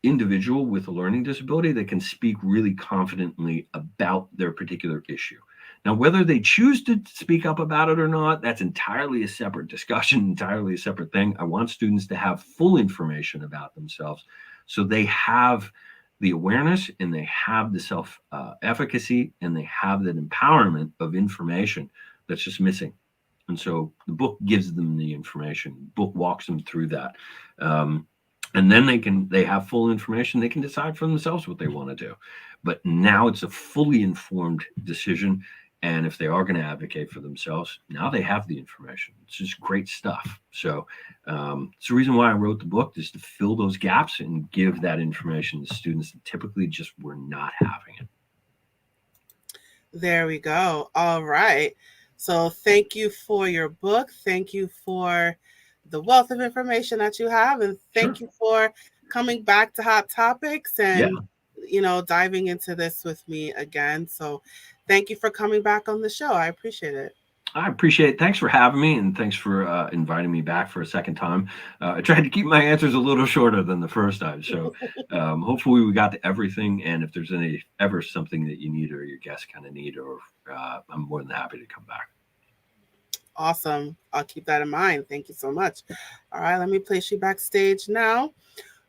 individual with a learning disability that can speak really confidently about their particular issue. Now, whether they choose to speak up about it or not, that's entirely a separate discussion, entirely a separate thing. I want students to have full information about themselves so they have the awareness and they have the self efficacy and they have that empowerment of information that's just missing. And so the book gives them the information. The book walks them through that. Um, and then they have full information, they can decide for themselves what they want to do. But now it's a fully informed decision, and if they are going to advocate for themselves, now they have the information. It's just great stuff. So it's the reason why I wrote the book, is to fill those gaps and give that information to students that typically just were not having it. There we go. All right. So thank you for your book. Thank you for the wealth of information that you have. And thank Sure. you for coming back to Hot Topics Yeah. and, diving into this with me again. So thank you for coming back on the show. I appreciate it. I appreciate it. Thanks for having me, and thanks for inviting me back for a second time. I tried to keep my answers a little shorter than the first time, so hopefully we got to everything. And if there's any ever something that you need or your guests kind of need, or I'm more than happy to come back. Awesome. I'll keep that in mind. Thank you so much. All right. Let me place you backstage now.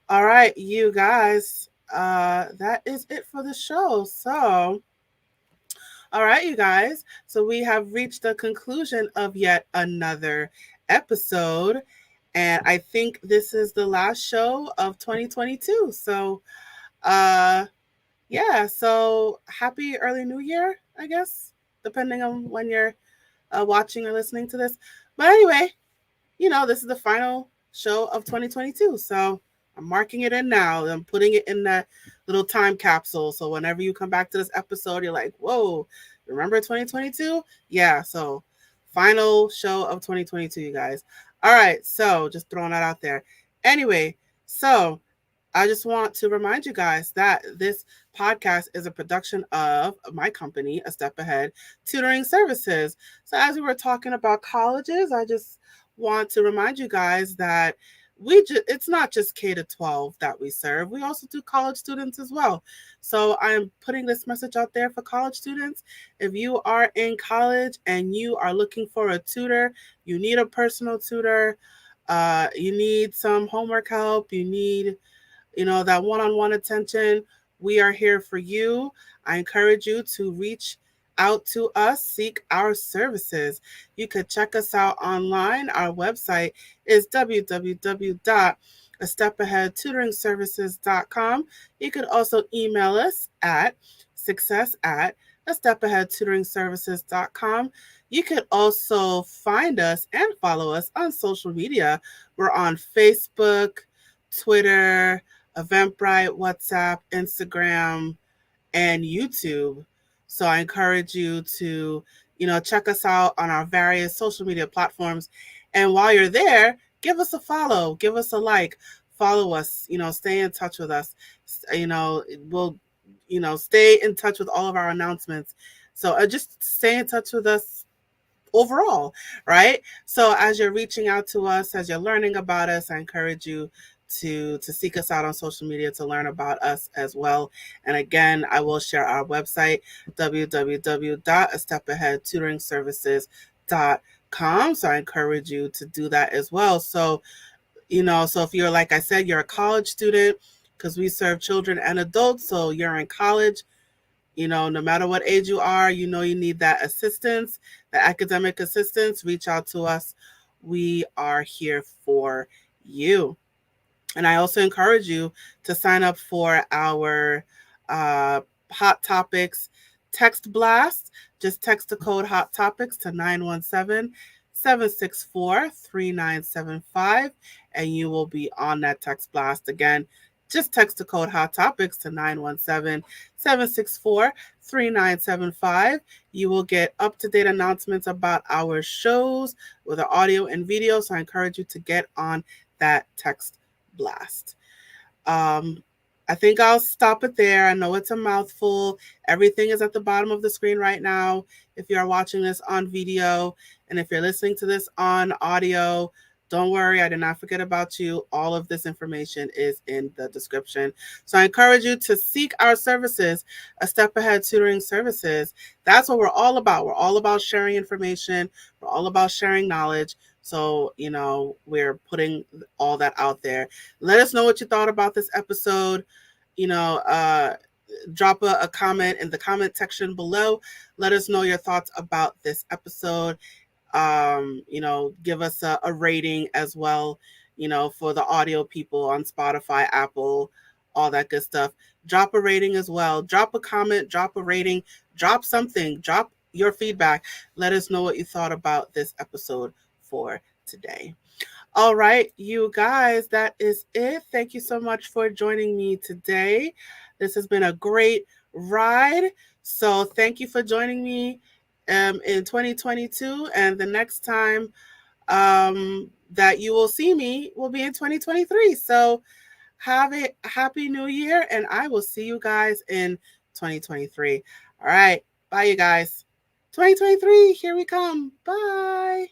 All right, you guys. That is it for the show. So, all right, you guys. So we have reached the conclusion of yet another episode. And I think this is the last show of 2022. So, uh, yeah. So happy early new year, I guess, depending on when you're watching or listening to this. But anyway, this is the final show of 2022. So I'm marking it in now. I'm putting it in that little time capsule. So whenever you come back to this episode, you're like, whoa, remember 2022? Yeah. So final show of 2022, you guys. All right. So just throwing that out there. Anyway, so I just want to remind you guys that this podcast is a production of my company, A Step Ahead Tutoring Services. So, as we were talking about colleges, I just want to remind you guys that it's not just K to 12 that we serve. We also do college students as well. So, I'm putting this message out there for college students. If you are in college and you are looking for a tutor, you need a personal tutor, you need some homework help, you need that one-on-one attention, we are here for you. I encourage you to reach out to us, seek our services. You could check us out online. Our website is www.astepaheadtutoringservices.com. You could also email us at success@astepaheadtutoringservices.com. You could also find us and follow us on social media. We're on Facebook, Twitter, Eventbrite, WhatsApp, Instagram, and YouTube. So I encourage you to, check us out on our various social media platforms. And while you're there, give us a follow, give us a like, follow us, stay in touch with us. We'll, stay in touch with all of our announcements. So just stay in touch with us overall, right? So as you're reaching out to us, as you're learning about us, I encourage you to seek us out on social media to learn about us as well. And again, I will share our website, www.astepaheadtutoringservices.com. So I encourage you to do that as well. So, so if you're, like I said, you're a college student, because we serve children and adults, so you're in college, no matter what age you are, you need that assistance, that academic assistance, reach out to us. We are here for you. And I also encourage you to sign up for our uh, Hot Topics text blast. Just text the code Hot Topics to 917-764-3975, and you will be on that text blast. Again, just text the code Hot Topics to 917-764-3975. You will get up to date announcements about our shows with the audio and video. So I encourage you to get on that text blast. Um, I think I'll stop it there. I know it's a mouthful. Everything is at the bottom of the screen right now. If you are watching this on video, and if you're listening to this on audio, don't worry, I did not forget about you. All of this information is in the description. So I encourage you to seek our services, A Step Ahead Tutoring Services. That's what we're all about. We're all about sharing information, we're all about sharing knowledge. So, we're putting all that out there. Let us know what you thought about this episode. You know, drop a comment in the comment section below. Let us know your thoughts about this episode. Give us a rating as well, for the audio people on Spotify, Apple, all that good stuff. Drop a rating as well. Drop a comment, drop a rating, drop something, drop your feedback. Let us know what you thought about this episode for today. All right, you guys, that is it. Thank you so much for joining me today. This has been a great ride. So, thank you for joining me in 2022. And the next time that you will see me will be in 2023. So, have a happy new year, and I will see you guys in 2023. All right, bye, you guys. 2023, here we come. Bye.